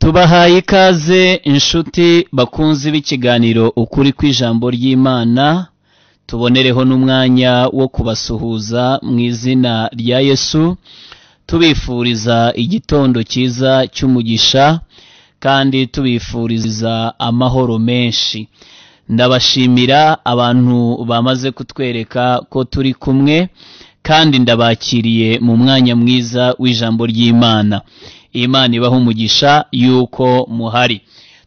Tubahaye ikaze inshuti bakunzi b'ikiganiro ukuri kw'ijambo ry'Imana, tubonereho n'umwanya wo kubasuhuza mu izina rya Yesu, tubifuriza igitondo cyiza cy'umugisha kandi tubifuriza amahoro menshi. Ndabashimira abantu bamaze kutwereka ko turi kumwe kandi ndabakiriye mu mwanya mwiza w'ijambo ry'Imana. Imana ibaha umugisha yuko muhari.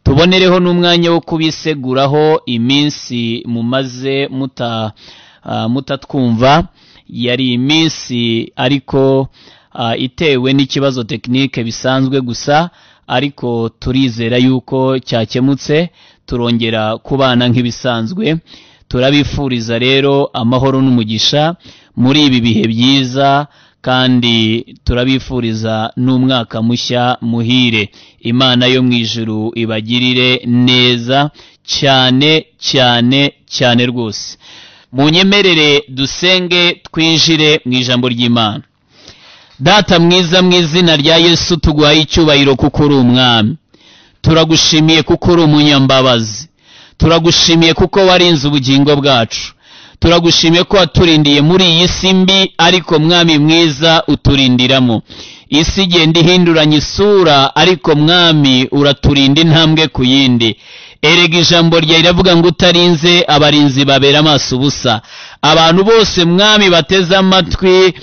Tubonereho n'umwanya wo kubiseguraho iminsi mumaze mutatwumva. Yari iminsi ariko itewe n'ikibazo tekinike bisanzwe gusa, ariko turizera yuko cyakemutse, turongera kubana nk'ibisanzwe. Turabifuriza rero amahoro n'umugisha muri ibi bihe byiza, kandi turabifuriza n'umwaka mushya muhire. Imana yo mu ijuru ibagirire neza cyane cyane cyane rwose. Munyemerere dusenge twinjire mu ijambo ry'Imana. Data mwiza, mu izina rya Yesu tuguhaye icyubahiro kuko uri umwami. Turagushimiye kuko uri umunyambabazi. Turagushimiye kuko warinze ubugingo bwacu. Turagushimiye ko waturindiye muri iyi si mbi, ariko mwami mwiza uturindiramo. Isi igenda ihinduranya isura, ariko mwami uraturinda intambwe ku yindi. Erega ijambo ryawe riravuga ngo utarinze abarinzi babera amaso ubusa. Abantu bose mwami bateze amatwi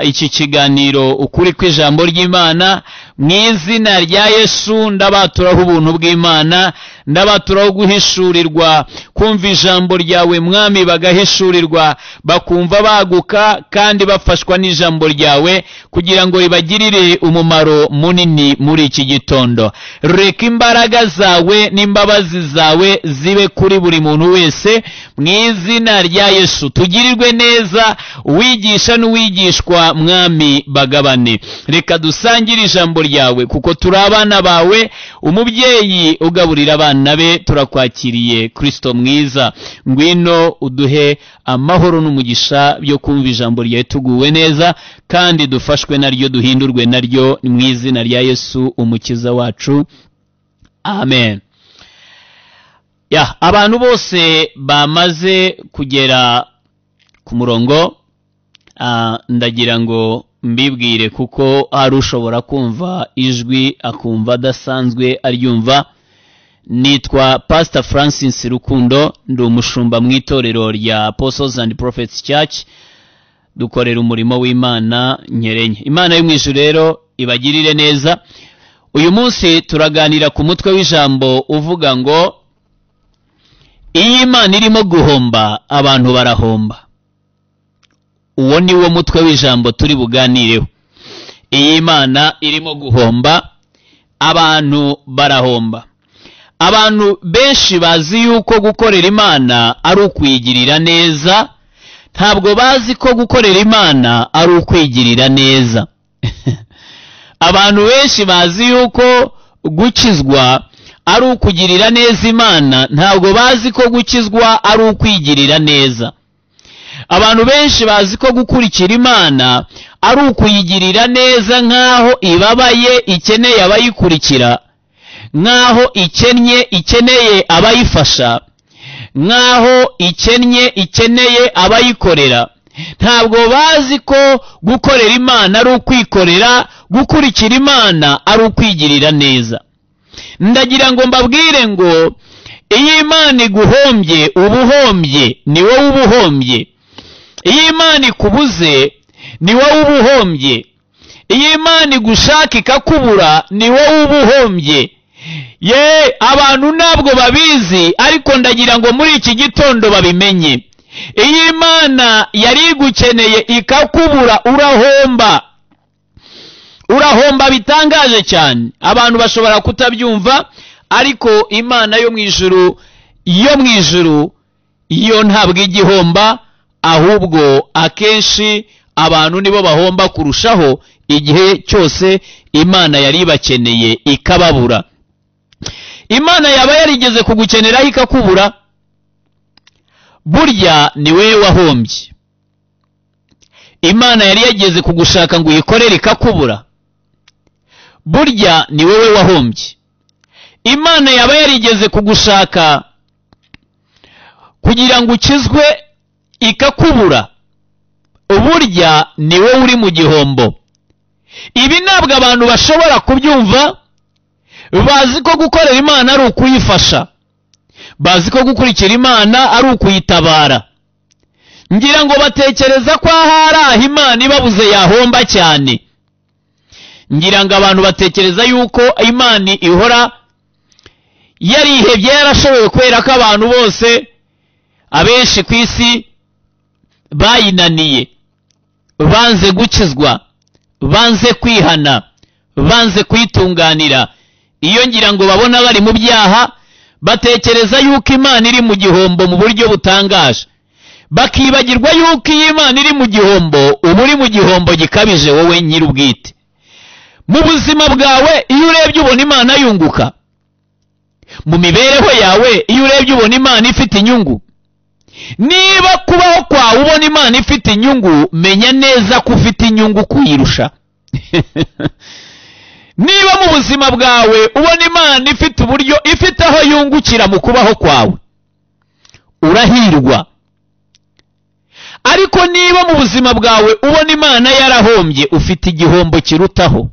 iki kiganiro ukuri kw'ijambo ry'Imana, mu izina rya Yesu ndabaturaho ubuntu bw'Imana, ndabaturaho guhishurirwa, kumva ijambo ryawe mwami, bagahishurirwa, bakumva baguka kandi bafashwa n'ijambo ryawe, kugira ngo ribagirire umumaro munini muri iki gitondo. Reka imbaraga zawe n'imbabazi zawe zibe kuri buri muntu wese, mu izina rya Yesu. Tugirirwe neza, uwigisha n'uwigishwa mwami bagabane. Reka dusangire ijambo ryawe kuko turi abana bawe, umubyeyi ugaburira abana be. Turakwakiriye Kristo mwiza, ngwino uduhe amahoro n'umugisha byo kumva ijambo ryawe tuguwe neza, kandi dufashwe naryo, duhindurwe naryo, mu izina rya Yesu umukiza wacu, amen. Abantu bose bamaze kugera ku murongo, ndagira ngo mbibwire kuko hari ushobora kumva ijwi akumva adasanzwe aryumva. Nitwa Pastor Francis RUKUNDO, ndi umushumba mu itorero rya Apostles and Prophets Church, dukorera umurimo w'Imana Nyerenye. Imana yo mu ijuru rero ibagirire neza. Uyu munsi turaganira ku mutwe w'ijambo uvuga ngo Iyo Imana irimo guhomba, abantu barahomba. Uwo ni wo mutwe w'ijambo turi buganireho. Iyo Imana irimo guhomba, abantu barahomba. Abantu benshi bazi yuko gukorera Imana ari ukwigirira neza, ntabwo bazi ko gukorera Imana ari ukwigirira neza. Abantu benshi bazi yuko gukizwa ari ukugirira neza Imana, ntabwo bazi ko gukizwa ari ukwigirira neza. Abantu benshi bazi ko gukurikira Imana ari ukuyigirira neza, nk'aho ibabaye ikeneye abayikurikira, nk'aho ikeneye abayifasha, nk'aho ikeneye abayikorera. Ntabwo bazi ko gukorera Imana ari ukwikorera, gukurikira Imana ari ukwigirira neza. Ndagira ngo mbabwire ngo iyo Imana iguhombye, ubuhombye ni wowe ubuhombye. Iyo Imana ikubuze, ni wowe ubuhombye. Iyo Imana igushaka ikakubura, ni wowe ubuhombye. Abantu ntabwo babizi, ariko ndagira ngo muri iki gitondo babimenye. Iyo Imana yari igukeneye ikakubura, urahomba. Urahomba bitangaje cyane. Abantu bashobora kutabyumva, ariko Imana yo mu ijuru, iyo ntabwo igihomba, ahubwo akenshi abantu nibo bahomba kurushaho igihe cyose Imana yari ibakeneye ikababura. Imana yaba yarigeze kugukeneraho ikakubura, burya ni wewe wahombye. Imana yari yageze kugushaka ngo uyikorere ikakubura, burya ni wowe wahombye. Imana yaba yarigeze kugushaka kugira ngo ukizwe ikakubura, burya ni wowe uri mu gihombo. Ibi ntabwo abantu bashobora kubyumva, bazi ko gukorera Imana ari ukuyifasha, bazi ko gukurikira Imana ari ukuyitabara. Ngira ngo batekereza ko ahari Imana ibabuze yahomba cyane. Ngira ngo abantu batekereza yuko Imana ihora yarihebye, yarashoboye kubera ko abantu bose abenshi ku isi bayinaniye, banze gukizwa, banze kwihana, banze kwitunganira. Iyo ngira ngo babona bari mu byaha, batekereza yuko Imana iri mu gihombo mu buryo butangaje, bakibagirwa yuko iyi Imana iri mu gihombo, uba uri mu gihombo gikabije wowe nyir'ubwite. Mu buzima bwawe iyo urebye ubona Imana yunguka, mu mibereho yawe iyo urebye ubona Imana ifite inyungu. Niba kubaho kwawe ubona Imana ifite inyungu, menya neza ko ufite inyungu kuyirusha. Niba mu buzima bwawe ubona Imana ifite uburyo, ifite aho yungukira mu kubaho kwawe, urahirwa. Ariko niba mu buzima bwawe ubona Imana yarahombye, ufite igihombo kirutaho.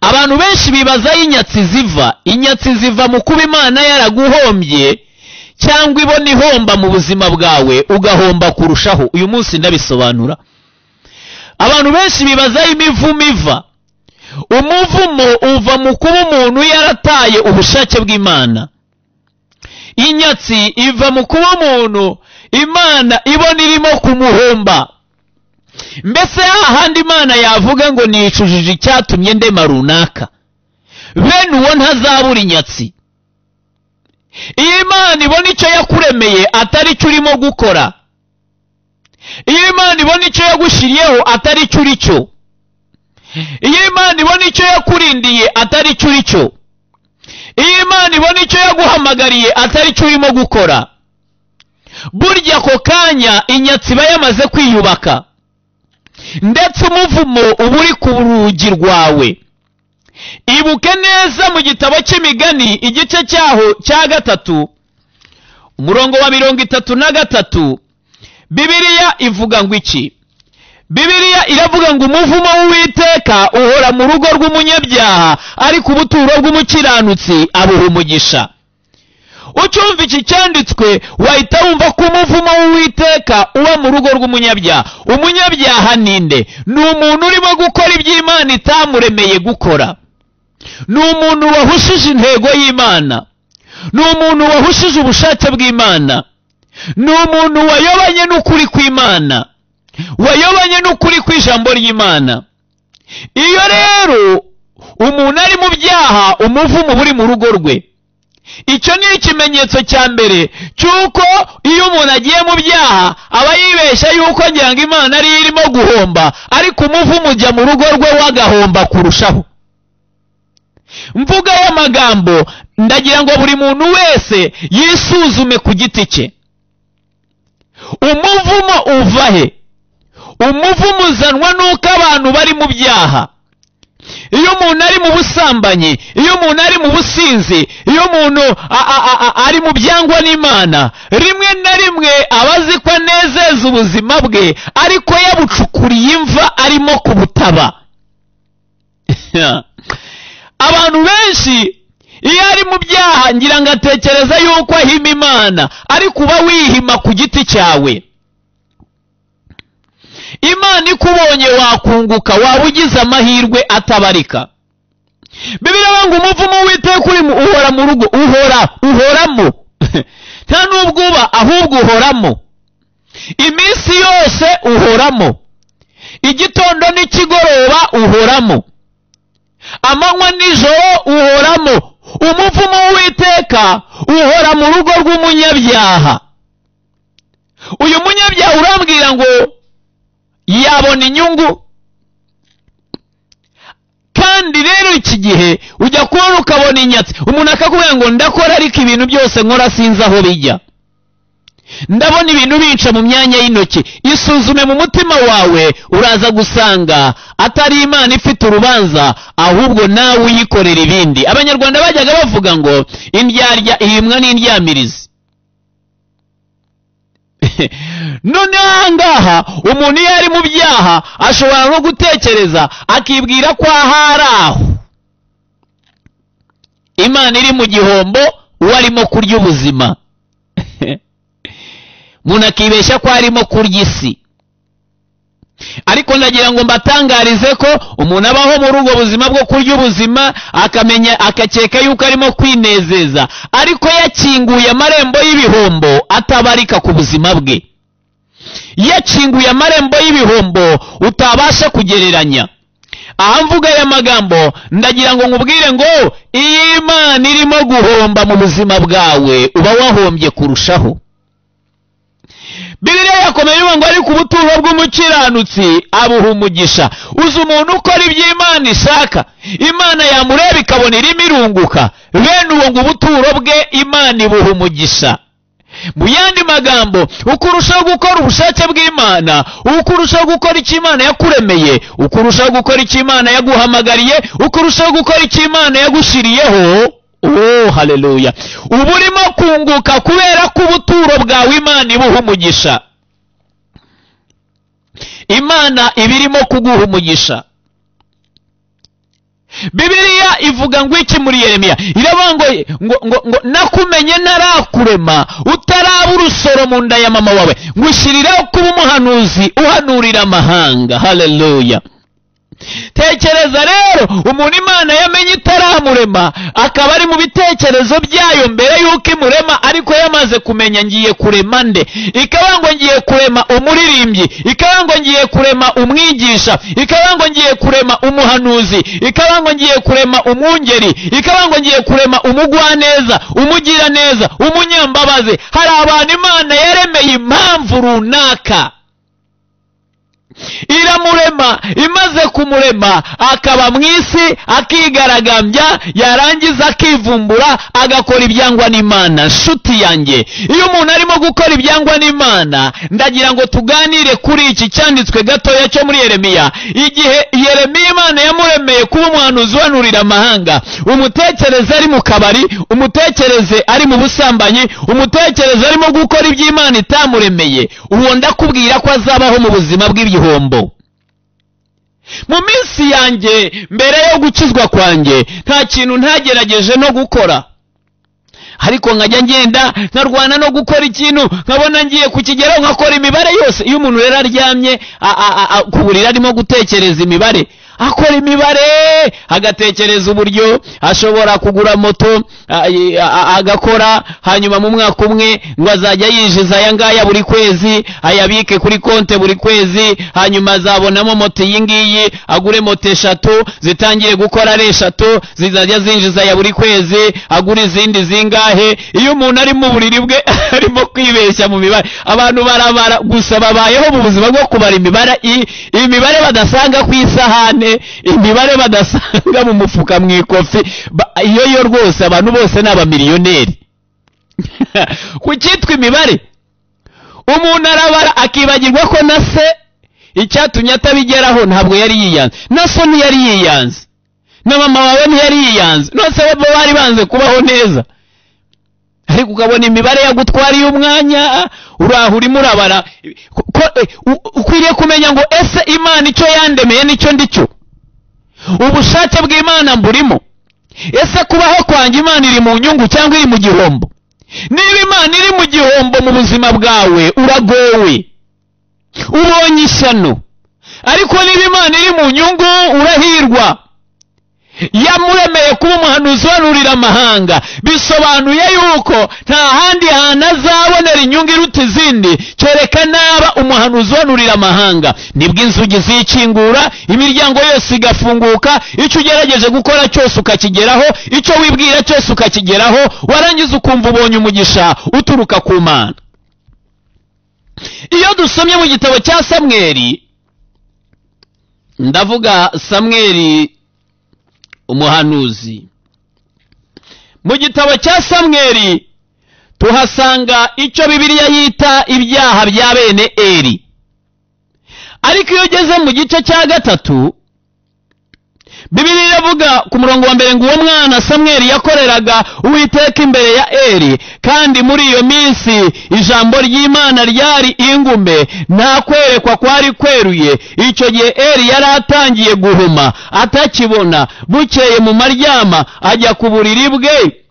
Abantu benshi bibaza inyatsi ziva. Inyatsi ziva mu kuba Imana yaraguhombye, cyangwa ibona ihomba mu buzima bwawe ugahomba kurushaho. Uyu munsi ndabisobanura. Abantu benshi bibaza imivumo iva. Umuvumo uva mu kuba umuntu yarataye ubushake bw'Imana. Inyatsi iva mu kuba umuntu Imana ibona irimo kumuhomba. Mbese hahandi Imana yavuga ngo nicujije icyatumye ndema runaka, bene uwo ntazabura inyatsi. Iyo Imana ibona icyo yakuremeye atari cyo urimo gukora, iyo Imana ibona icyo yagushyiriyeho atari cyo uri cyo, iyo Imana ibona icyo yakurindiye atari cyo uri cyo, iyo Imana ibona icyo yaguhamagariye atari cyo urimo gukora, burya ako kanya inyatsi iba yamaze kwiyubaka, ndetse umuvumo uba uri ku rugi rwawe. Ibuke neza mu gitabo cy'Imigani igice cyaho cya 3 umurongo wa 33, Bibiliya ivuga ngo iki? Bibiliya iravuga ngo umuvumo w'Uwiteka uhora mu rugo rw'umunyabyaha, ariko ubuturo bw'umukiranutsi abuha umugisha. Ucyumva iki cyanditswe wahita wumva ko umuvumo w'Uwiteka uba mu rugo rw'umunyabyaha. Umunyabyaha ninde? Ni umuntu urimo gukora ibyo Imana itamuremeye gukora. Ni umuntu wahushije intego y'Imana. Ni umuntu wahushije ubushake bw'Imana. Ni umuntu wayobanye n'ukuri kw'Imana, wayobanye n'ukuri kw'ijambo ry'Imana. Iyo rero umuntu ari mu byaha, umuvumo uri mu rugo rwe. Icyo ni ikimenyetso cya mbere cyuko iyo umuntu agiye mu byaha aba yibeshya yuko ngira ngo Imana ari irimo guhomba, ariko umuvumo ujya mu rugo rwe wagahomba kurushaho. Mvuga y'amagambo, ndagira ngo buri muntu wese yisuzume ku giti cye. Umuvumo uva he? Umuvumo uzanwa nuko abantu bari mu byaha. Iyo umuntu ari mu busambanyi, iyo umuntu ari mu businzi, iyo umuntu ari mu byangwa n'Imana, rimwe na rimwe abazi ko anezeza ubuzima bwe, ariko yabucukuriye imva arimo kubutaba. Abantu benshi iyo ari mu byaha ngira ngo atekereza yuko ahima Imana, ariko uba wihima ku giti cyawe. Imana ikubonye wakunguka, waba ugize amahirwe atabarika. Bibiliya ngo umuvumo w'Uwiteka uhora mu rugo, uhoramo. Nta nubwo uba, ahubwo uhoramo. Iminsi yose uhoramo, igitondo n'ikigoroba uhoramo, amanywa n'ijoro uhoramo. Umuvumo w'Uwiteka uhora mu rugo rw'umunyabyaha. Uyu munyabyaha urambwira ngo yabona inyungu? Kandi rero iki gihe ujya kubona ukabona inyatsi, umuntu akakubwira ngo ndakora ariko ibintu byose nkora sinzi aho bijya. ndabona ibintu binca mu myanya y'intoki. Isuzume mu mutima wawe, uraza gusanga atari Imana ifite urubanza, ahubwo nawe uyikorera ibindi. Abanyarwanda bajyaga bavuga ngo indyarya ihimwa n'indyamirizi. None ahangaha umuntu iyo ari mu byaha ashobora no gutekereza akibwira ko ahari aho Imana iri mu gihombo, uwo arimo kurya ubuzima. Umuntu akibeshya ko arimo kurya isi. Ariko ndagira ngo mbatangarize ko umuntu abaho muri ubwo buzima bwo kurya ubuzima, akakeka yuko arimo kwinezeza, ariko yakinguye amarembo y'ibihombo atabarika ku buzima bwe. Yakinguye amarembo y'ibihombo utabasha kugereranya. Aha mvuga aya magambo ndagira ngo nkubwire ngo iyo Imana irimo guhomba mu buzima bwawe, uba wahombye kurushaho. Bibiliya yakomeye ngo ariko ubuturo bw'umukiranutsi abuha umugisha. Uzi umuntu ukora ibyo Imana ishaka, Imana yamureba ikabona irimo irunguka, bene uwo ngo ubuturo bwe Imana ibuha umugisha. Mu yandi magambo, ukurushaho gukora ubushake bw'Imana, ukurushaho gukora icyo Imana yakuremeye, ukurushaho gukora icyo Imana yaguhamagariye, ukurushaho gukora icyo Imana yagushiriyeho, oh haleluya, uba urimo kunguka kubera ko ubuturo bwawe Imana ibuha umugisha. Imana iba irimo kuguha umugisha. Bibiliya ivuga ngo iki muri Yeremiya? Iravuga ngo nakumenye ntarakurema, utaraba urusoro mu nda ya mama wawe, ngushyiriraho kuba umuhanuzi uhanurira amahanga. Haleluya. Tekereza rero, umuntu Imana yamenye itaramurema, akaba ari mu bitekerezo byayo mbere yuko imurema, ariko yamaze kumenya ngiye kurema nde. Ikaba ngo ngiye kurema umuririmbyi, ikaba ngo ngiye kurema umwigisha, ikaba ngo ngiye kurema umuhanuzi, ikaba ngo ngiye kurema umwungeri, ikaba ngo ngiye kurema umugwaneza, umugira neza, umunyambabazi. Hari abantu Imana yaremeye impamvu runaka, iramurema. Imaze kumurema akaba mu isi akigaragambya, yarangiza akivumbura agakora ibyangwa n'Imana. Nshuti yanjye, iyo umuntu arimo gukora ibyangwa n'Imana, ndagira ngo tuganire kuri iki cyanditswe gatoya cyo muri Yeremiya. Igihe Yeremiya Imana yamuremeye kuba umuhanuzi uhanurira amahanga, umutekereze ari mu kabari, umutekereze ari mu busambanyi, umutekereze arimo gukora ibyo Imana itamuremeye, uwo ndakubwira ko azabaho mu buzima bw'ibihombo. Mu minsi yanjye mbere yo gukizwa kwanjye, nta kintu ntagerageje no gukora, ariko nkajya ngenda nkarwana no gukora ikintu, nkabona ngiye kukigeraho nkakora imibare yose. Iyo umuntu rero aryamye ku buriri arimo gutekereza imibare, akora imibare, agatekereza uburyo ashobora kugura moto, agakora, hanyuma mu mwaka umwe ngo azajya yinjiza aya ngaya buri kwezi, ayabike kuri konte buri kwezi, hanyuma azabonamo moto iyi ngiyi, agure moto 3 zitangire gukora ari 3, zizajya zinjiza ya buri kwezi, agura izindi zingahe. Iyo umuntu ari mu buriri bwe arimo kwibeshya mu mibare, abantu barabara gusa, babayeho mu buzima bwo kubara imibare, imibare badasanga ku isahane, imibare badasanga mu mufuka mu ikofi. Iyo rwose abantu bose ni abamiliyoneri. Kucyitwa imibare, umuntu arabara akibagirwa ko na se icyatumye atabigeraho ntabwo yari yiyanze, na so ntiyari yiyanze, na mama wawe ntiyari yiyanze, nose bo bari banze kubaho neza. Ariko ukabona imibare yagutwariye umwanya, uraho urimo urabara. Ukwiriye kumenya ngo ese Imana icyo yandemeye nicyo ndicyo, ubushake bw'Imana mburimo. Ese kubaho kwanjye Imana iri mu nyungu cyangwa iri mu gihombo? Niba Imana iri mu gihombo mu buzima bwawe, uragowe, ubonye ishyano. Ariko niba Imana iri mu nyungu, urahirwa. Yamuremeye kuba umuhanuzi uhanurira amahanga, bisobanuye yuko nta handi hantu azabonera inyungu iruta izindi kereka naba umuhanuzi uhanurira amahanga. Nibwo inzugi zikingura, imiryango yose igafunguka, icyo ugerageje gukora cyose ukakigeraho, icyo wibwira cyose ukakigeraho, warangiza ukumva ubonye umugisha uturuka ku Mana. Iyo dusomye mu gitabo cya Samweli, ndavuga Samweli umuhanuzi, mu gitabo cya Samweli tuhasanga icyo Bibiliya yita ibyaha bya bene Eli. Ariko iyo ugeze mu gice cya 3 Bibiliya iravuga ku murongo wa mbere ngo uwo mwana Samweli yakoreraga Uwiteka imbere ya Eli, kandi muri iyo minsi ijambo ry'Imana ryari ingume, nta kwerekwa kwari kweruye. Icyo gihe Eli yari atangiye guhuma atakibona. Bukeye mu maryama ajya ku buriri bwe,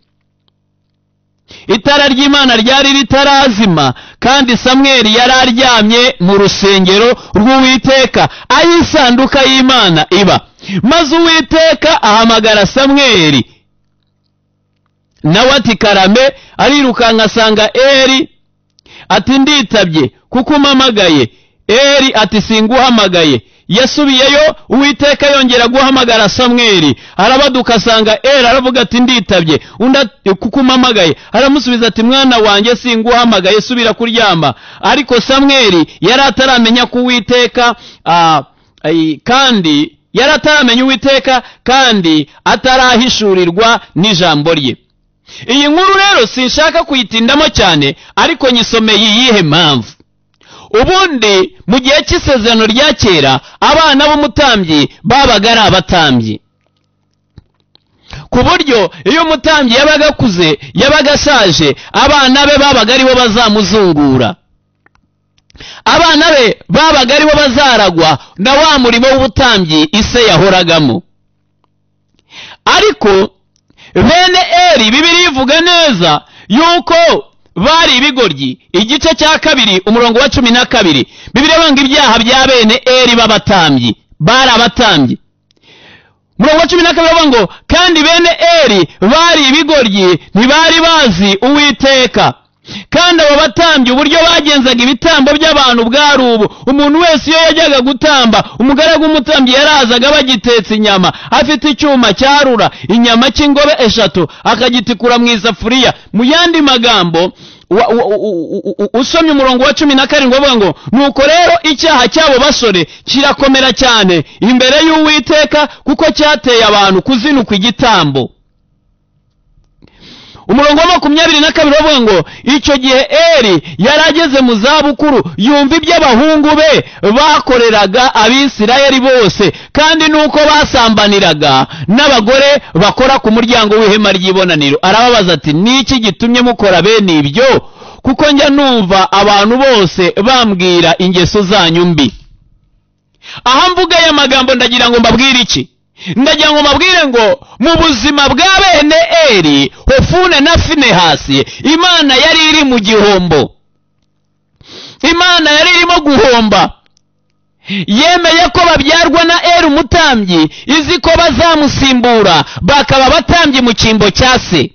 itara ry'Imana ryari ritarazima, kandi Samweli yari aryamye mu rusengero rw'Uwiteka aho isanduka y'Imana iba. Maze Uwiteka ahamagara Samweli, nawe ati karame. Arirukanka asanga Eli, ati nditabye kuko umpamagaye. Eli ati singuhamagaye. Yasubiyeyo, Uwiteka yongera guhamagara Samweli. Arabaduka asanga Eli, aravuga ati nditabye kuko umpamagaye. Aramusubiza ati mwana wanjye singuhamagaye, subira kuryama. Ariko Samweli yari ataramenya ko Uwiteka kandi yari ataramenya Uwiteka kandi atarahishurirwa n'ijambo rye. Iyi nkuru rero sinshaka kuyitindamo cyane, ariko nyisomeye iyihe mpamvu. Ubundi mu gihe cy'isezerano rya kera abana b'umutambyi babaga ari abatambyi, ku buryo iyo umutambyi yabaga akuze, yabaga ashaje, abana be babaga aribo bazamuzungura. Abana be babaga aribo bazaragwa na wa murimo w'ubutambyi ise yahoragamo. Ariko bene Eli Bibiliya ivuga neza yuko bari ibigoryi. Igice cya 2 umurongo wa 12 Bibiliya ivuga ibyaha bya bene Eli b'abatambyi, bari abatambyi. Umurongo wa 12 bavuga ngo kandi bene Eli bari ibigoryi, ntibari bazi Uwiteka. Kandi abo batambyi uburyo bagenzaga ibitambo by'abantu bwari ubu: umuntu wese iyo yajyaga gutamba, umugaragu w'umutambyi yarazaga bagitetse inyama, afite icyuma cyarura inyama cy'ingobe 3 akagitikura mu isafuriya. Mu yandi magambo usomye umurongo wa 17 bavuga ngo nuko rero icyaha cyabo basore kirakomera cyane imbere y'Uwiteka, kuko cyateye abantu kuzinuka igitambo. Umurongo wa 22 bavuga ngo icyo gihe Eli yarageze mu zabukuru, yumva iby'abahungu be bakoreraga Abisirayeli bose, kandi nuko basambaniraga n'abagore bakora ku muryango w'ihema ry'ibonaniro. Arababaza ati niki gitumye mukora bene ibyo? Kuko njya numva abantu bose bambwira ingeso zanyu mbi. Aha mvuga aya magambo ndagira ngo mbabwire iki? Ndagira ngo mbabwire ngo mu buzima bwa bene Eli, Hofune na Finehasi, Imana yari iri mu gihombo. Imana yari irimo guhomba. Yemeye ko babyarwa na Eli umutambyi, izi ko bazamusimbura bakaba abatambyi mu cyimbo cya se.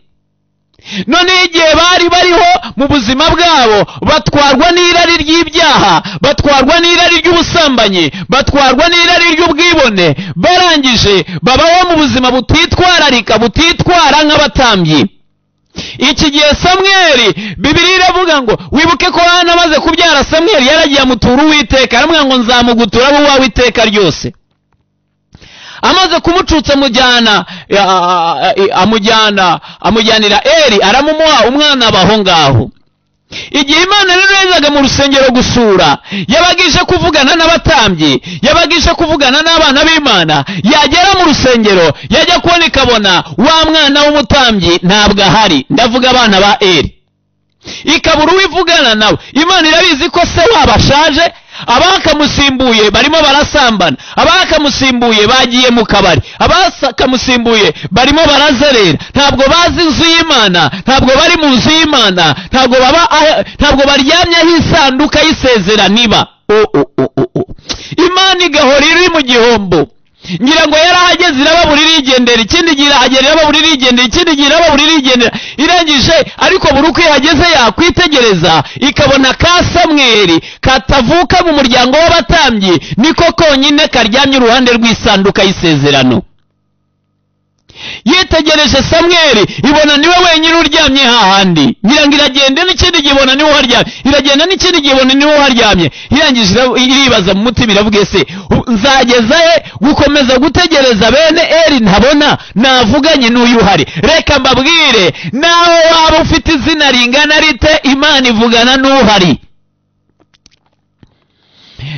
None igihe bari bariho mu buzima bwabo, batwarwa n'irari ry'ibyaha, batwarwa n'irari ry'ubusambanyi, batwarwa n'irari ry'ubwibone, barangije babaho mu buzima butitwara nk'abatambyi. Iki gihe Samweli, Bibiliya iravuga ngo wibuke ko Hana amaze kubyara Samweli yaragiye amutura Uwiteka, aramubwira ngo nzamugutura abo wawe iteka ryose. Amaze kumucutsa amujyanira Eli, aramumuha umwana abaho ngaho. Igihe Imana rero yazaga mu rusengero gusura, yabagije kuvugana n'abatambyi, yabagije kuvugana n'abana b'Imana. Yagera mu rusengero, yajya kubona ikabona wa mwana w'umutambyi ntabwo ahari, ndavuga abana ba Eli. Ikabura uwivugana nawe. Imana irabizi ko se wabo ashaje, abakamusimbuye barimo barasambana, abakamusimbuye bagiye mu kabari, abakamusimbuye barimo barazerera. Ntabwo bazi inzu y'Imana, ntabwo bari mu nzu y'Imana, ntabwo baryamyeho isanduka y'isezerano iba. Imana igahora iri mu gihombo. Ngira ngo yarahageze irababura irigendera, ikindi gihe irahagera irababura irigendera, ikindi gihe irababura irigendera. Irangije ariko buri uko ihageze yakwitegereza ikabona ka Samweli katavuka mu muryango w'abatambyi, niko konyine karyamye uruhande rw'isanduka y'isezerano. yitegereje Samweli ibona niwe wenyine uryamye hahandi, nyirango iragenda n'ikindi gibona niwe uharyamye, iragenda n'ikindi gibona niwe uharyamye. Irangije iribaza mu mutima iravuga se nzageza he gukomeza gutegereza bene Eli ntabona navuganye n'uyu uhari? Reka mbabwire, naho waba ufite izina ringana rite, Imana ivugana n'uhari.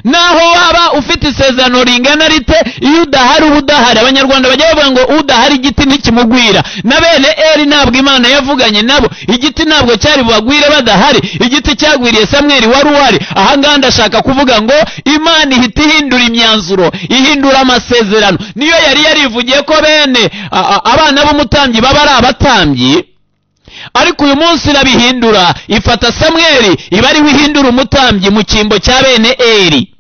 Naho waba ufite isezerano ringana rite, iyo udahari uba udahari. Abanyarwanda bajya bavuga ngo udahari igiti ntikimugwira. Na bene Eli ntabwo Imana yavuganye nabo, igiti ntabwo cyari bubagwire badahari, igiti cyagwiriye Samweli wari uhari. Ahangaha ndashaka kuvuga ngo Imana ihita ihindura imyanzuro, ihindura amasezerano. Niyo yari yarivugiye ko bene abana b'umutambyi baba ari abatambyi, ariko uyu munsi irabihindura, ifata Samweli iba ariwe ihindura umutambyi mu cyimbo cya bene Eli.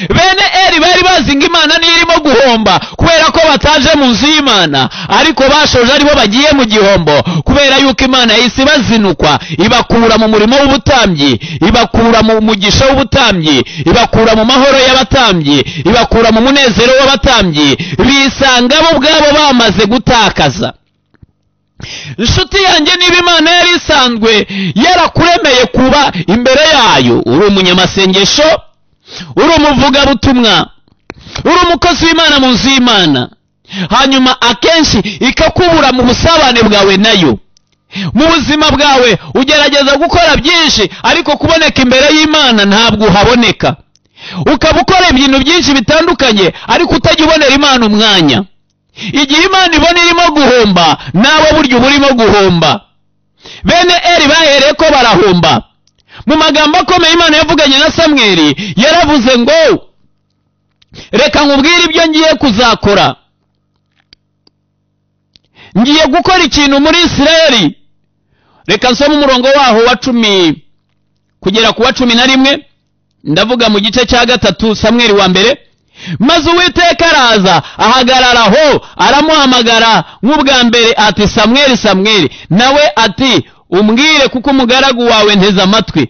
Bene Eli bari bazi ngo Imana niyo irimo guhomba kubera ko bataje mu nzu y'Imana, ariko bashoje aribo bagiye mu gihombo kubera yuko Imana yahise ibazinukwa, ibakura mu murimo w'ubutambyi, ibakura mu mugisha w'ubutambyi, ibakura mu mahoro y'abatambyi, ibakura mu munezero w'abatambyi, bisanga bo ubwabo bamaze gutakaza. Inshuti yanjye, niba Imana yari isanzwe yarakuremeye kuba imbere yayo, uri umunyamasengesho, uri umuvugabutumwa, uri umukozi w'Imana mu nzu y'Imana, hanyuma akenshi ikakubura mu busabane bwawe nayo, mu buzima bwawe ugerageza gukora byinshi, ariko kuboneka imbere y'Imana ntabwo uhaboneka. Ukaba ukora ibintu byinshi bitandukanye, ariko utajya ubonera Imana umwanya. Igihe Imana ibona irimo guhomba, nawe burya uba urimo guhomba. Bene Eli bahereye ko barahomba. Mu magambo akomeye Imana yavuganye na Samweli, yaravuze ngo reka nkubwire ibyo ngiye kuzakora. Ngiye gukora ikintu muri Isirayeli. Reka nsome umurongo waho wa 10 kugera ku wa 11, ndavuga mu gice cya 3 Samweli wa mbere. Maze Uwiteka araza ahagararaho, aramuhamagara nk'ubwa mbere ati Samweli, Samweli. Nawe ati umbwire kuko umugaragu wawe nteze amatwi.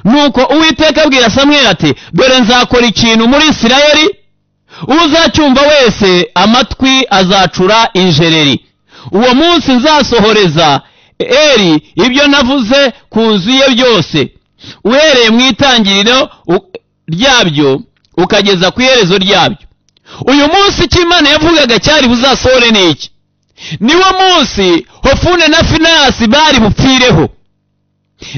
Nuko Uwiteka abwira Samweli ati dore nzakora ikintu muri Isirayeli, uzacyumva wese amatwi azacura injereri. Uwo munsi nzasohoreza Eli ibyo navuze ku nzu ye byose, uhereye mu itangiriro ryabyo ukageza ku iherezo ryabyo. Uyu munsi cy'Imana yavugaga cyari buzasohore n'iki? Niwo munsi Hofune na Finehasi bari bupfireho,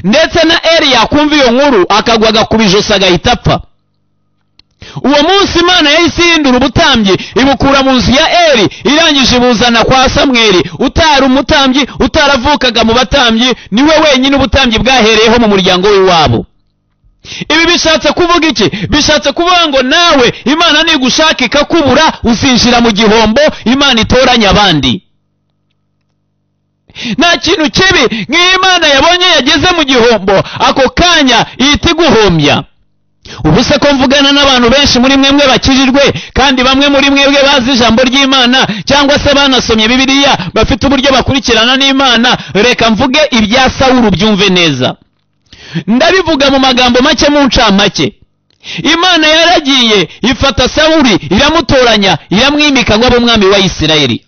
ndetse na Eli yakumva iyo nkuru akagwaga ku bijosi agahita apfa. Uwo munsi Imana yahise ihindura ubutambyi ibukura mu nzu ya Eli, irangije ibuzana kwa Samweli utari umutambyi, utaravukaga mu batambyi, niwe wenyine ubutambyi bwahereyeho mu muryango w'iwabo. Ibi bishatse kuvuga iki? Bishatse kuvuga ngo nawe Imana nigushaka ikakubura, uzinjira mu gihombo, Imana itoranya abandi. Nta kintu kibi nk'iyo Imana yabonye yageze mu gihombo, ako kanya ihita iguhombya. Ubu se ko mvugana n'abantu benshi muri mwemwe bakirirwe, kandi bamwe muri mwebwe bazi ijambo ry'Imana cyangwa se banasomye Bibiliya, bafite uburyo bakurikirana n'Imana, reka mvuge ibya Sawuli byumve neza. Ndabivuga mu magambo make mu ncamake. Imana yaragiye ifata Sawuli iramutoranya, iramwimika ngo abe umwami wa Isirayeli.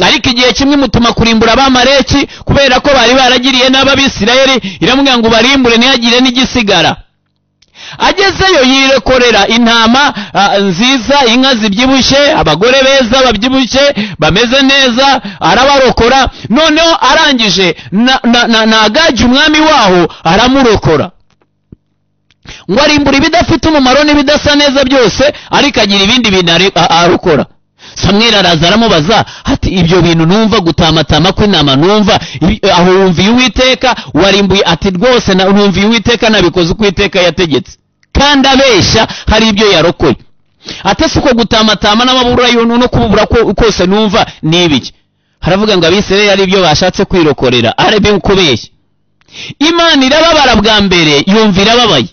Ariko igihe kimwe mutuma kurimbura Abamaleki kubera ko bari baragiriye n'Abisirayeli, iramubwira ngo barimbure ntihagire n'igisigara. Agezeyo yirekorera intama nziza, inka zibyibushye, abagore beza babyibushye bameze neza, arabarokora. Noneho arangije nagaje umwami waho aramurokora ngo arimbura ibidafite umumaro n'ibidasa neza byose, ariko agira ibindi bintu arokora. Samweli araza aramubaza ati ibyo bintu numva gutamatama kw'intama numva, aho wumviye Uwiteka warimbuye? Ati rwose numviye Uwiteka nabikoze uko Uwiteka yategetse. Kandi abeshya hari ibyo yarokoye. Ate siko gutamatama n'amabura y'umuntu no kubura kose numva nibiki? Haravuga ngo Abisirayeli ari ibyo bashatse kwirokorera, arebe uko beshya. Imana irababara bwa mbere, yumvira ababaye.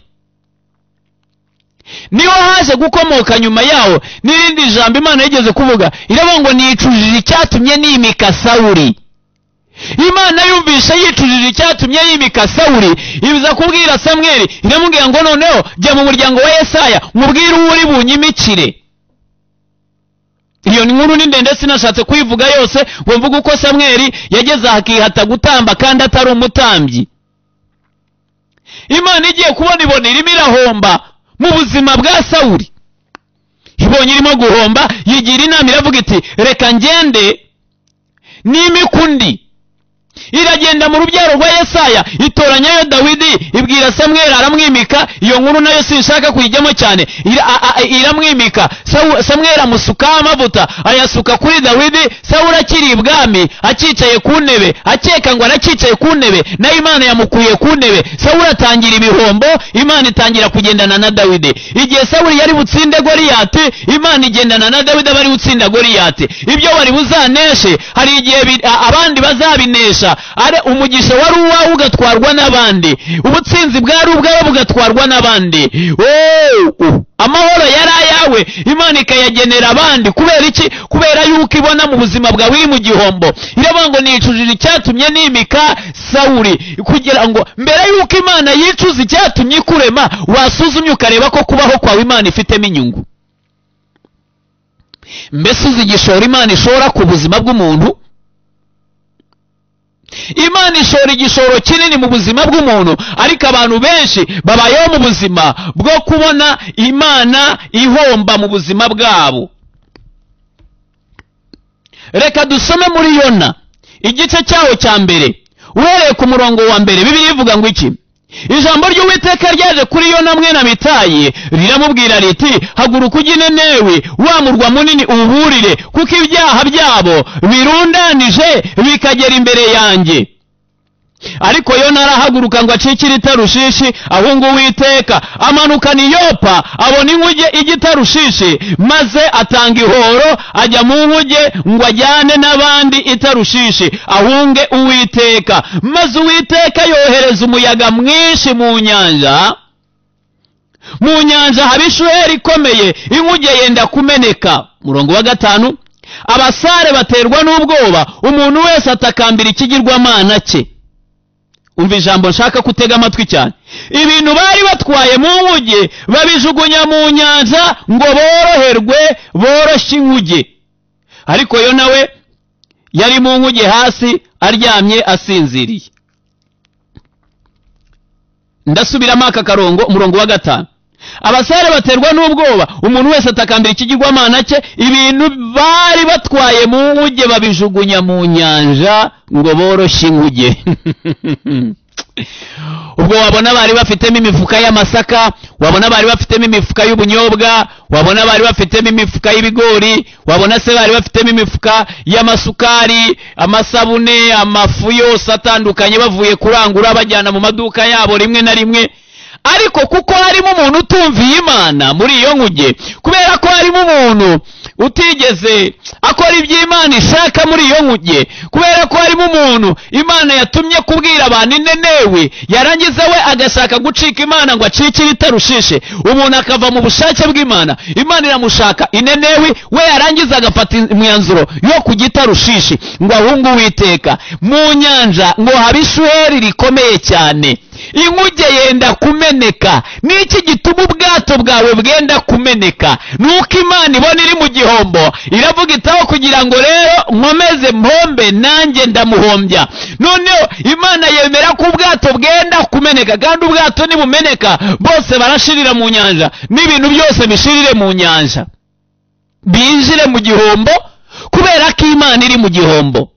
Niho haje gukomoka nyuma yaho n'irindi jambo Imana yigeze kuvuga, iravuga ngo nicujije icyatumye nimika Sawuli. Imana yumvisha yicujije icyatumye yimika Sawuli, ibiza kubwira Samweli, iramubwira ngo noneho jya mu muryango wa Yesaya mubwire uwo uri bunyimikire. iyo nkuru ni ndende sinashatse kuyivuga yose ngo mvuge uko Samweli yageze akihata gutamba kandi atari umutambyi. Imana igiye kubona ibona irimo irahomba mu buzima bwa Sawuli. Ibonye irimo guhomba, yigira inama iravuga iti reka ngende n'imikundi. Iragenda mu rubyaro rwa Yesaya, itoranyayo Dawidi, ibwira Samweli, aramwimika. Iyo nkuru nayo sinshaka kuyijyamo cyane. Iramwimika, Samweli amusukaho amavuta, ayasuka kuri Dawidi. Sawuli akiri ibwami, akicaye ku ntebe, akeka ngo arakicaye ku ntebe, nayo Imana yamukuye ku ntebe. Sawuli atangira ibihombo, Imana itangira kugendana na Dawidi. Igihe Sawuli yari butsinde Goliyati, Imana igendana na Dawidi bari butsinda Goliyati. Ibyo bari buzaneshe, hari igihe abandi bazabinesha. Are umugisha wari uwawe ugatwarwa n'abandi, ubutsinzi bwari ubwawe bugatwarwa n'abandi. Amahoro yari ayawe, Imana ikayagenera abandi. Kubera iki? Kubera yuko ibona mu buzima bwawe uri mu gihombo. Iravuga ngo nicujije icyatumye nimika Sawuli, kugira ngo mbere yuko Imana yicuza icyatumye ikurema, wasuzumye ukareba ko kubaho kwawe Imana ifitemo inyungu. Mbese uzi igishoro Imana ishora ku buzima bw'umuntu? Imana ishora igishoro kinini mu buzima bw'umuntu, ariko abantu benshi babayeho mu buzima bwo kubona Imana ihomba mu buzima bwabo. Reka dusome muri Yona igice cyaho cya mbere uhereye ku murongo wa mbere. Bibiliya ivuga ngo iki? Ijambo ry'Uwiteka ryaje kuri Yona mwene Amitayi, riramubwira riti haguruka ujye i Ninewi, wa murwa munini, uwuburire, kuko ibyaha byabo birundanije bikagera imbere yanjye. Ariko Yona arahaguruka ngo acikire i Tarushishi, ahunga Uwiteka, amanukana i Yopa, abona inkuge ijya i Tarushishi, maze atanga ihoro ajya mu nkuge ngo ajyane n'abandi i Tarushishi, ahunge Uwiteka. Maze Uwiteka yohereza umuyaga mwinshi mu nyanja. Mu nyanja haba ishuheri ikomeye, inkuge yenda kumeneka. Murongo wa 5, abasare baterwa n'ubwoba, umuntu wese atakambira ikigirwamana cye. Umva ijambo nshaka kutega amatwi cyane. Ibintu bari batwaye mu nkuge babijugunya mu nyanja ngo boroherwe, boroshye inkuge. Ariko yo nawe yari mu nkuge hasi aryamye asinziriye. Ndasubiramo aka karongo, umurongo wa 5. Abasare baterwa n'ubwoba, umuntu wese atakambira ikigirwamana cye. Ibintu bari batwaye mu nkuge babijugunya mu nyanja ngo boroshye inkuge. Ubwo wabona bari bafitemo imifuka y'amasaka, wabona bari bafitemo imifuka y'ubunyobwa, wabona bari bafitemo imifuka y'ibigori, wabona se bari bafitemo imifuka y'amasukari, amasabune, amafu yose atandukanye, bavuye kurangura bajyana mu maduka yabo rimwe na rimwe. Ariko kuko harimo umuntu utumviye Imana muri iyo nkuge, kubera ko harimo umuntu utigeze akora iby'Imana ishaka muri iyo nkuge, kubera ko harimo umuntu Imana yatumye kubwira abantu i Ninewi, yarangiza we agashaka gucika Imana ngo acikire i Tarushishi, umuntu akava mu bushake bw'Imana. Imana iramushaka i Ninewi, we yarangiza agafata imyanzuro yo kujya i Tarushishi ngo ahunge Uwiteka. Mu nyanja ngo haba ishuheri rikomeye cyane, inkuge yenda kumeneka. Niki gituma ubwato bwawe bwenda kumeneka? Nuko Imana ibona iri mu gihombo, iravuga itaho kugira ngo rero nkomeze mpombe, nanjye ndamuhombya. Noneho Imana yemera ko ubwato bwenda kumeneka, kandi ubwato nibumeneka bose barashirira mu nyanja, n'ibintu byose bishirire mu nyanja, binjire mu gihombo, kubera ko Imana iri mu gihombo.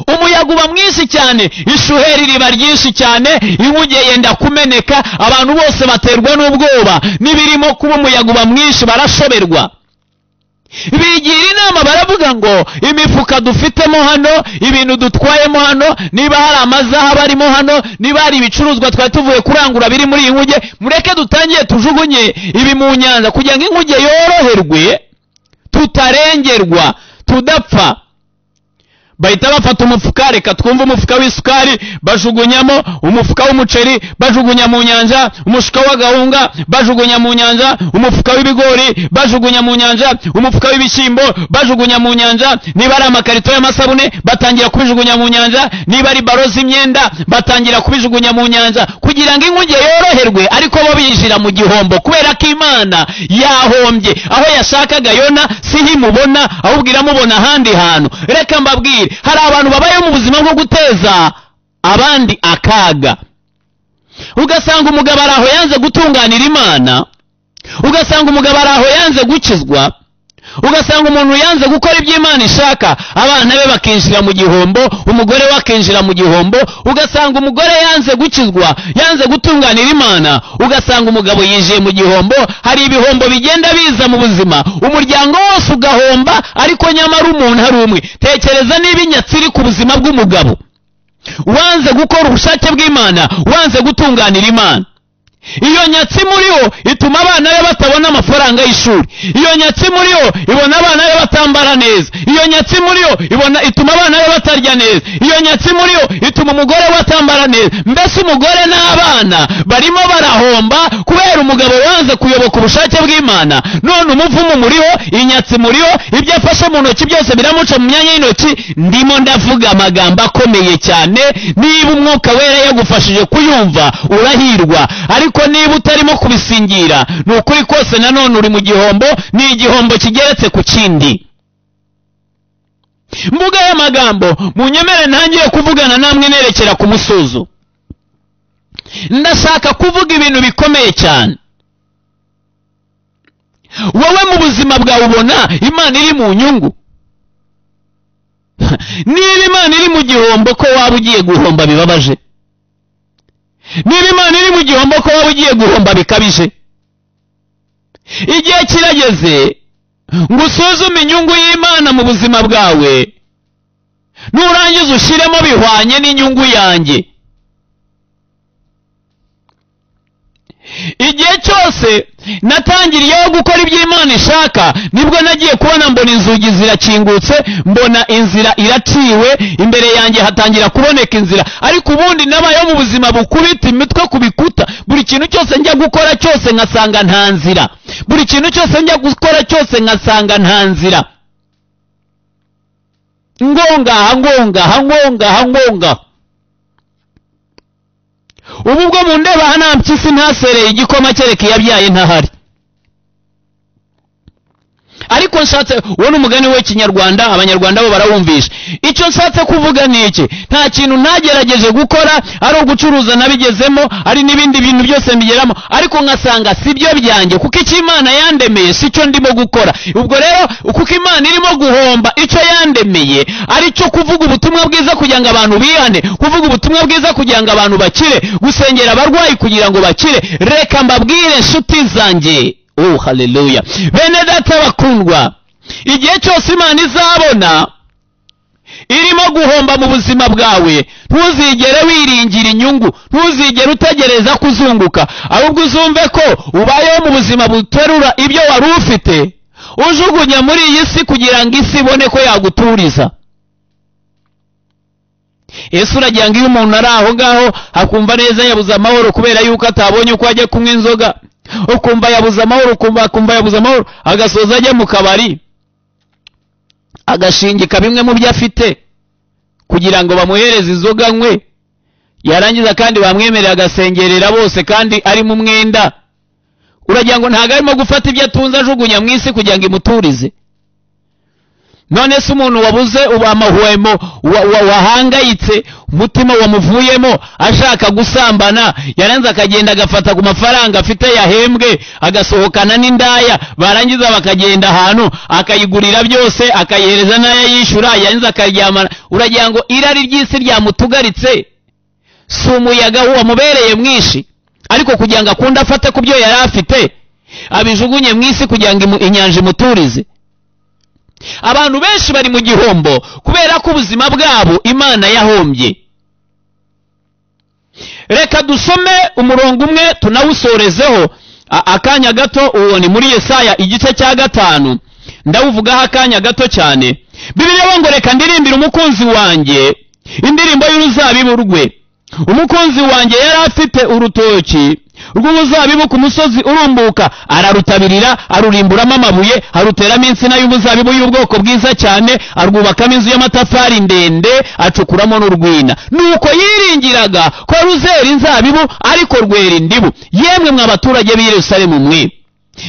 Umuyaga uba mwinshi cyane, ishuheri riba ryinshi cyane, inkuge yenda kumeneka, abantu bose baterwa n'ubwoba. Nibirimo kuba umuyaga uba mwinshi barashoberwa. Bigira inama, baravuga ngo imifuka dufitemo hano, ibintu dutwayemo hano, niba hari amazahabu arimo hano, niba hari ibicuruzwa twari tuvuye kurangura biri muri iyi nkuge, mureke dutangiye tujugunye ibi mu nyanja kugira ngo inkuge yoroherwe, tutarengerwa, tudapfa. bahita bafata umufuka, reka twumve umufuka w'isukari, bajugunyamo umufuka w'umuceri, bajugunya mu nyanja, umufuka w'agahunga, bajugunya mu nyanja, umufuka w'ibigori, bajugunya mu nyanja, umufuka w'ibishyimbo, bajugunya mu nyanja, niba ari amakarito y'amasabune batangira kubijugunya mu nyanja, niba ari baro z'imyenda batangira kubijugunya mu nyanja, kugira ngo inkuge yoroherwe, ariko bo binjira mu gihombo kubera ko Imana yahombye. Aho yashakaga Yona sihimubona, ahubwo iramubona ahandi hantu. Reka mbabwire, hari abantu babaye mu buzima bwo guteza abandi akaga. Ugasanga umugabo araho yanze gutunganira Imana, ugasanga umugabo araho yanze gukizwa, ugasanga umuntu yanze gukora ibyo Imana ishaka, abana be bakinjira mu gihombo, umugore we akinjira mu gihombo. Ugasanga umugore yanze gukizwa, yanze gutunganira Imana, ugasanga umugabo yinjiye mu gihombo. Hari ibihombo bigenda biza mu buzima, umuryango wose ugahomba, ariko nyamara umuntu hari umwe. Tekereza niba inyatsi iri ku buzima bw'umugabo, wanze gukora ubushake bw'Imana, wanze gutunganira Imana. Iyo nyatsi muriho ituma abana be batabona amafaranga y'ishuri. Iyo nyatsi muriho ibona abana be batambara neza. Iyo nyatsi muriho ituma abana be batarya neza. Iyo nyatsi muriho ituma umugore we atambara neza. Mbese umugore n'abana barimo barahomba kubera umugabo wanze kuyoboka ubushake bw'Imana. None umuvumo muriho, inyatsi muriho, ibyo afashe mu ntoki byose biramuca mu myanya y'intoki. Ndimo ndavuga amagambo akomeye cyane. Niba umwuka wera yagufashije kuyumva, urahirwa. Ariko niba utarimo kubisingira, ni ukuri kose nanone uri mu gihombo. Ni igihombo kigeretse ku kindi. Mvuga y'amagambo, munyemere ntangire kuvugana namwe nerekera ku musozo. Ndashaka kuvuga ibintu bikomeye cyane. Wowe mu buzima bwawe ubona Imana iri mu nyungu? Niba Imana iri mu gihombo, ko waba ugiye guhomba bibabaje? Niba Imana iri mu gihombo, ko waba ugiye guhomba bikabije? Igihe kirageze ngo usuzume inyungu y'Imana mu buzima bwawe, nurangiza ushiremo bihwanye n'inyungu yanjye. Igihe cyose natangiriyeho gukora ibyo Imana ishaka, nibwo nagiye kubona mbona inzugi zirakingutse, mbona inzira iraciwe, imbere yanjye hatangira kuboneka inzira. Ariko ubundi nabayeho mu buzima bukubita imitwe ku bikuta. Buri kintu cyose njya gukora cyose nkasanga nta nzira. Buri kintu cyose njya gukora cyose nkasanga nta nzira. Ngonga. Ubu bwo mu ndeba hano mpyisi ntasereye igikoma kereka yabyaye ntahari. Ariko nshatse, uwo ni umugani w'ikinyarwanda, abanyarwanda bo barawumvisha. Icyo nshatse kuvuga ni iki: nta kintu nagerageje gukora, ari ugucuruza nabigezemo, ari n'ibindi bintu byose mbigeramo, ariko nkasanga si byo byanjye, kuko icyo Imana yandemeye si cyo ndimo gukora. Ubwo rero kuko Imana irimo guhomba icyo yandemeye, ari cyo kuvuga ubutumwa bwiza kugira ngo abantu bihane, kuvuga ubutumwa bwiza kugira ngo abantu bakire, gusengera abarwayi kugira ngo bakire. Reka mbabwire nshuti zanjye, oh haleluya, bene data bakundwa, igihe cyose Imana izabona irimo guhomba mu buzima bwawe, ntuzigere wiringira inyungu, ntuzigere utegereza kuzunguka, ahubwo uzumve ko ubayeho mu buzima buterura ibyo wari ufite, ujugunya muri iyi si kugira ngo isi ibone ko yaguturiza. Yesu uragira ngo iyo umuntu ari aho ngaho akumva neza yabuze amahoro kubera yuko atabonye uko ajya kunywa inzoga, ukumva yabuze amahoro, ukumva yabuze amahoro, agasoza ajya mu kabari agashingika bimwe mu byo afite kugira ngo bamuhereze inzoga nywe, yarangiza kandi bamwemerera agasengerera bose kandi ari mu mwenda. Uragira ngo ntago arimo gufata ibyo atunze ajugunya mu isi kugira ngo imuturize? None se umuntu wabuze amahwemo, wahangayitse, umutima wamuvuyemo, ashaka gusambana, yaranze akagenda agafata ku mafaranga afite yahembwe, agasohokana n'indaya, barangiza bakagenda ahantu akayigurira byose, akayihereza n'aya yishyura, yaranze akaryamana. Uragira ngo irari ry'isi ryamutugaritse? Si umuyaga wamubereye mwinshi, ariko kugira ngo akunde afate ku byo yari afite abijugunye mu isi kugira ngo inyanja imuturize. Abantu benshi bari mu gihombo kubera ko ubuzima bwabo Imana yahombye. Reka dusome umurongo umwe tunawusorezeho akanya gato. Uwo ni muri Yesaya igice cya 5, ndawuvugaho akanya gato cyane. Bibiliya ngo reka ndirimbire umukunzi wanjye indirimbo y'uruzabibu rwe. Umukunzi wanjye yari afite urutoki rw'ubuzabibu ku musozi urumbuka, ararutabirira, arurimburamo amabuye, aruteramo insina y'umuzabibu y'ubwoko bwiza cyane, arwubakamo inzu y'amatafari ndende, acukuramo n'urwina. Nuko yiringiraga ko ruzera inzabibu ariko rwera indibu. Yemwe mwa baturage b'i Yerusalemu mwe,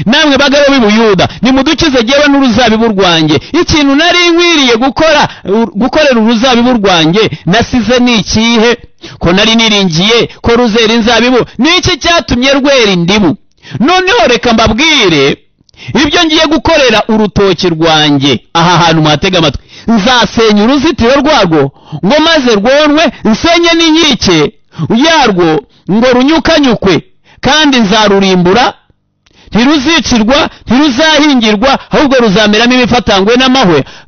namwe bagabo b'i Buyuda, nimudukize jyewe n'uruzabibu rwanjye. Ikintu nari nkwiriye gukorera uruzabibu rwanjye nasize ni ikihe? Ko nari niringiye ko ruzera inzabibu, niki cyatumye rwera indibu? Noneho reka mbabwire ibyo ngiye gukorera urutoki rwanjye. Aha hantu mwatega amatwi. Nzasenya uruzitiro rwarwo ngo maze rwonwe, nsenye n'inkike yarwo ngo runyukanyukwe, kandi nzarurimbura. Ntiruzicirwa, ntiruzahingirwa, ahubwo ruzameramo imifatangwe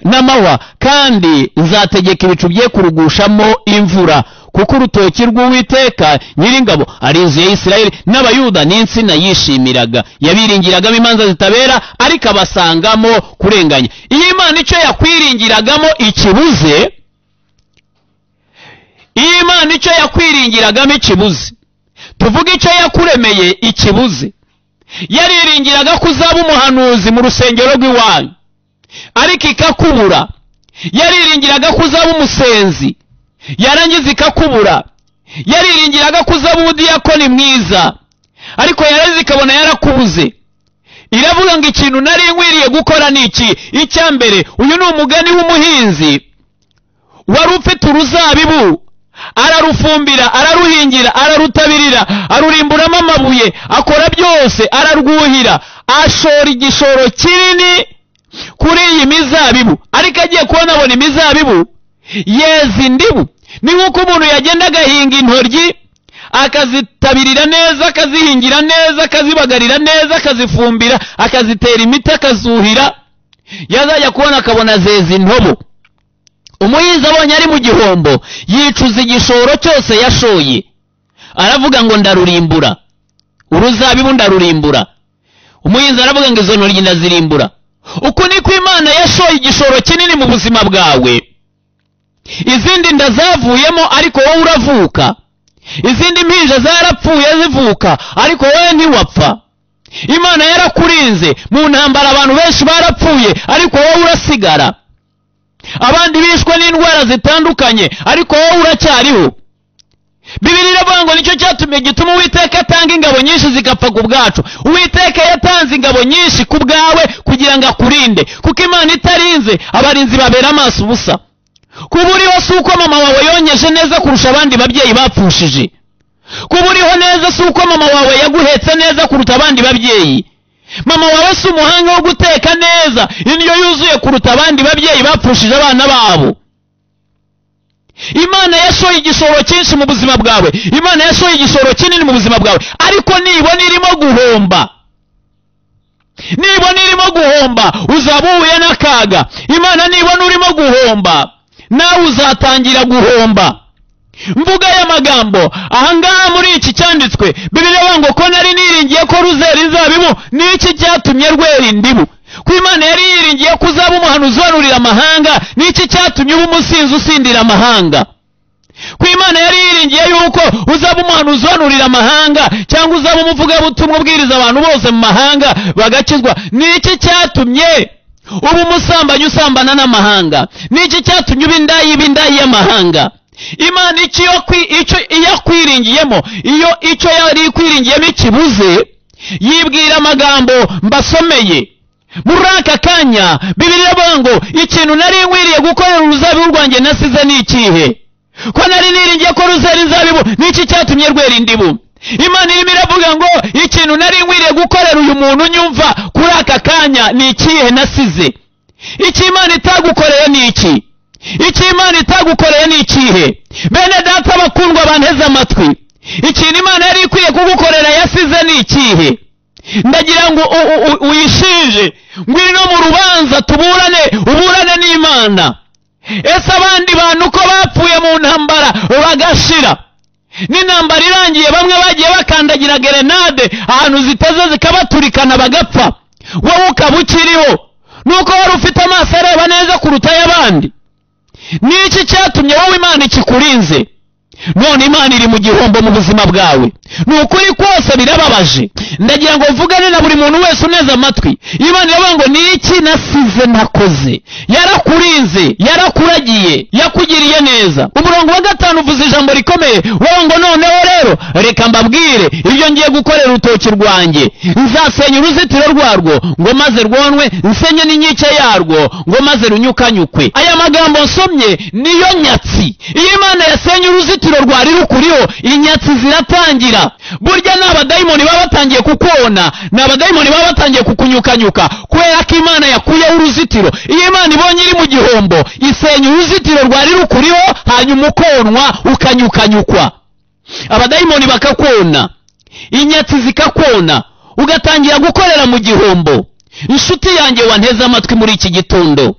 n'amahwa, kandi nzategeka ibicu bye kurugushamo imvura. Kuko urutoki rw'Uwiteka Nyiringabo ari inzu ya Isirayeli, n'Abayuda n'insina yishimiraga. Yabiringiragamo imanza zitabera, ariko abasangamo kurenganya. Iyo Imana icyo yakwiringiragamo ikibuze, iyo Imana icyo yakwiringiragamo ikibuze, tuvuga icyo yakuremeye ikibuze. Yariringiraga kuzaba umuhanuzi mu rusengero rw'iwanyu, ariko ikakubura. Yariringiraga kuzaba umusenzi, yarangiza ikakubura. Yariringiraga kuzaba umudiyakoni mwiza, ariko yarangiza ikabona yarakubuze. Iravuga ngo ikintu nari nkwiriye gukora ni iki? Icya mbere, uyu ni umugani w'umuhinzi wari ufite uruzabibu, ararufumbira, araruhingira, ararutabirira, arurimburamo amabuye, akora byose, ararwuhira, ashora igishoro kinini kuri iyi mizabibu. Ariko agiye kubona abona imizabibu yeza indibu. Ni nk'uko umuntu yagenda agahinga intoryi, akazitabirira neza, akazihingira neza, akazibagarira neza, akazifumbira, akazitera imiti, akazuhira, yazajya kubona akabona zeza intobo. Umuhinzi abonye ari mu gihombo, yicuza igishoro cyose yashoye, aravuga ngo ndarurimbura, uruzabibu ndarurimbura. Umuhinzi aravuga ngo izo ntoryi ndazirimbura. Uko niko Imana yashoye igishoro kinini mu buzima bwawe. Izindi ndazavuyemo, ariko wowe uravuka. Izindi mpinja zarapfuye zivuka, ariko wowe ntiwapfa. Imana yarakurinze mu ntambara, abantu benshi barapfuye, ariko wowe urasigara. Abandi bishwe n'indwara zitandukanye, ariko wowe uracyariho. Bibiliya iravuga ngo nicyo cyatumye gituma Uwiteka atanga ingabo nyinshi zigapfa ku bwacu. Uwiteka yatanze ingabo nyinshi ku bwawe kugira ngo akurinde, kuko Imana itarinze abarinzi babera amaso ubusa. Kuba uriho si uko mama wawe yonyeje neza kurusha abandi babyeyi bapfushije. Kuba uriho neza si uko mama wawe yaguhetse neza kuruta abandi babyeyi. Mama wawe si umuhanga wo guteka neza indyo yuzuye kuruta abandi babyeyi bapfushije abana babo. Imana yashoye igishoro cyinshi mu buzima bwawe. Imana yashoye igishoro kinini mu buzima bwawe, ariko nibona irimo guhomba, nibona irimo guhomba, uzaba uhuye n'akaga. Imana nibona urimo guhomba, nawe uzatangira guhomba. Mvuga aya magambo ahangaha muri iki cyanditswe. Bibiliya ngo ko nari niringiye ko ruzera inzabibu, niki cyatumye rwera indibu? Ko Imana yari yiringiye kuzaba umuhanuzi uhanurira amahanga, niki cyatumye uba umusinzi usindira amahanga? Ko Imana yari yiringiye yuko uzaba umuhanuzi uhanurira amahanga, cyangwa uzaba umuvugabutumwa ubwiriza abantu bose mu mahanga bagakizwa, niki cyatumye uba umusambanyi usambana n'amahanga? Niki cyatumye uba indayi y'amahanga? Imana icyo yakwiringiyemo, iyo icyo yari ikwiringiyemo ikibuze, yibwira amagambo mbasomeye muri aka kanya. Bibiliya ivuga ngo ikintu nari nkwiriye gukorera uruzabibu rwanjye nasize ni ikihe? Ko nari niringiye ko ruzera inzabibu, niki cyatumye rwera indibu? Imana irimo iravuga ngo ikintu nari nkwiriye gukorera uyu muntu nyumva kuri aka kanya ni ikihe nasize? Icyo Imana itagukoreye ni iki? Icyo Imana itagukoreye ni ikihe? Bene data bakundwa banteze amatwi, ikintu Imana yari ikwiye kugukorera yasize ni ikihe? Ndagira ngo uyishinje, ngwino mu rubanza uburane n'Imana. Ese abandi bantu ko bapfuye mu ntambara bagashira, n'intambara irangiye bamwe bagiye bakandagira gerenade ahantu ziteze zikabaturikana bagapfa, wowe ukaba ukiriho, nuko wari ufite amaso areba neza kuruta y'abandi. Niki cyatumye wowe Imana ikikurinze? None Imana iri mu gihombo mu buzima bwawe. Nukuri kose birababaje. Ndagira ngo mvugane na buri muntu wese uneza amatwi. Imana iravuga ngo niki nasize nakoze? Yarakurinze, yarakuragiye, yakugiriye neza. Umurongo wa 5 uvuze ijambo rikomeye. Wowe ngo noneho rero reka mbabwire ibyo ngiye gukorera urutoki rwanjye. Nzasenya uruzitiro rwarwo ngo maze rwonwe, nsenye n'inkike yarwo ngo maze runyukanyukwe. Aya magambo nsomye niyo nyatsi. Iyo Imana yasenye uruzitiro rwari rukuriho, inyatsi ziratangira. Burya n'abadayimoni baba batangiye kukubona, n'abadayimoni baba batangiye kukunyukanyuka kubera ko Imana yakuyeho uruzitiro. Iyo Imana ibonye iri mu gihombo, isenya uruzitiro rwari rukuriho, hanyuma ukonwa ukanyukanyukwa. Abadayimoni bakakona, inyatsi zikakona, ugatangira gukorera mu gihombo. Inshuti yanjye wanteze amatwi muri iki gitondo,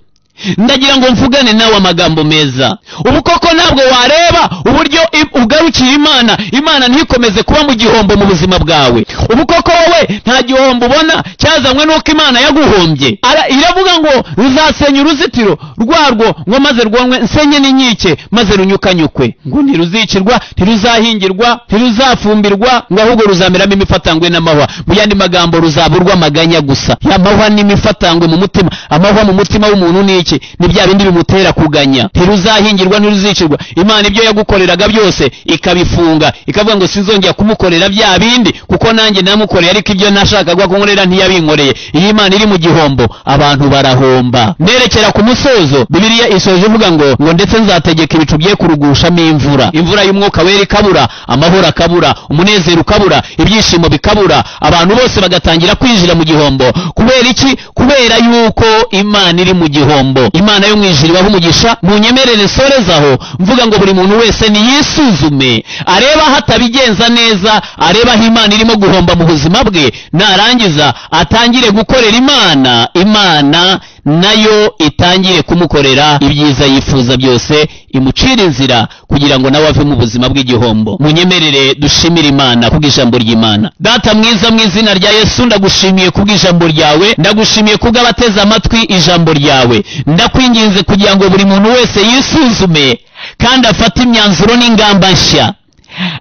ndagira ngo mvugane nawe amagambo meza. Ubu koko ntabwo wareba uburyo ugarukiye Imana, Imana ntikomeze kuba mu gihombo mu buzima bwawe. Ubu koko wowe nta gihombo ubona cyazanywe nuko Imana yaguhombye. Iravuga ngo ruzasenya uruzitiro rwarwo ngo maze rwonwe, nsenye n'inkike maze runyukanyukwe. Ngo ntiruzicirwa, ntiruzahingirwa, ntiruzafumbirwa, ngo ahubwo ruzameramo imifatangwe n'amahwa. Mu yandi magambo ruzaburwa amaganya gusa. Ya mahwa n'imifatangwe mu mutima. Amahwa mu mutima w'umuntu ni ni bya bindi bimutera kuganya. Ntiruzahingirwa, ntiruzicirwa. Imana ibyo yagukoreraga byose ikabifunga, ikavuga ngo sinzongera kumukorera bya bindi kuko nanjye namukoreye, ariko ibyo nashakaga kunkorera ntiyabinkoreye. Iyi Imana iri mu gihombo, abantu barahomba. Nerekera ku musozo, Bibiliya isoje ivuga ngo ndetse nzategeka ibicu bye kurugushamo imvura. Imvura y'umwuka wera ikabura, amahoro akabura, umunezero ukabura, ibyishimo bikabura, abantu bose bagatangira kwinjira mu gihombo. Kubera iki? Kubera yuko Imana iri mu gihombo. Imana yo mwijuru ibaha umugisha. Munyemerere sorezaho mvuga ngo buri muntu wese niyisuzume, areba hatabigenza neza, areba aho Imana irimo guhomba mu buzima bwe, narangiza atangire gukorera Imana, Imana nayo itangire kumukorera ibyiza yifuza byose, imucira inzira kugira ngo nawe ave mu buzima bw'igihombo. Munyemerere dushimire Imana kubw'ijambo ry'Imana. Data mwiza, mu izina rya Yesu ndagushimiye kubw'ijambo ryawe, ndagushimiye kubw'abateze amatwi ijambo ryawe. Ndakwinginze kugira ngo buri muntu wese yisuzume kandi afate imyanzuro n'ingamba nshya,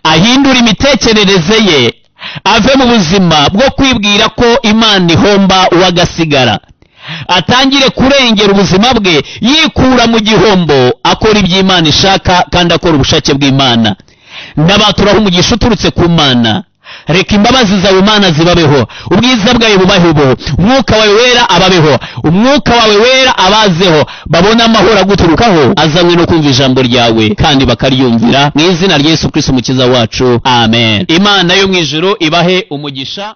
ahindura imitekerereze ye, ave mu buzima bwo kwibwira ko Imana ihomba uwagasigara, atangire kurengera ubuzima bwe, yikura mu gihombo, akora iby'Imana ishaka kandi akora ubushake bw'Imana. Ndabaturaho umugisha uturutse ku Mana. Reka imbabazi zawe Mana zibabeho, ubwiza bwawe bubaheho, umwuka wawe wera ababeho, umwuka wawe wera abazeho, babona amahoro aguturukaho azanywe no kumva ijambo ryawe kandi bakaryumvira, mu izina rya Yesu Kristo umukiza wacu, amen. Imana yo mwijuru ibahe umugisha.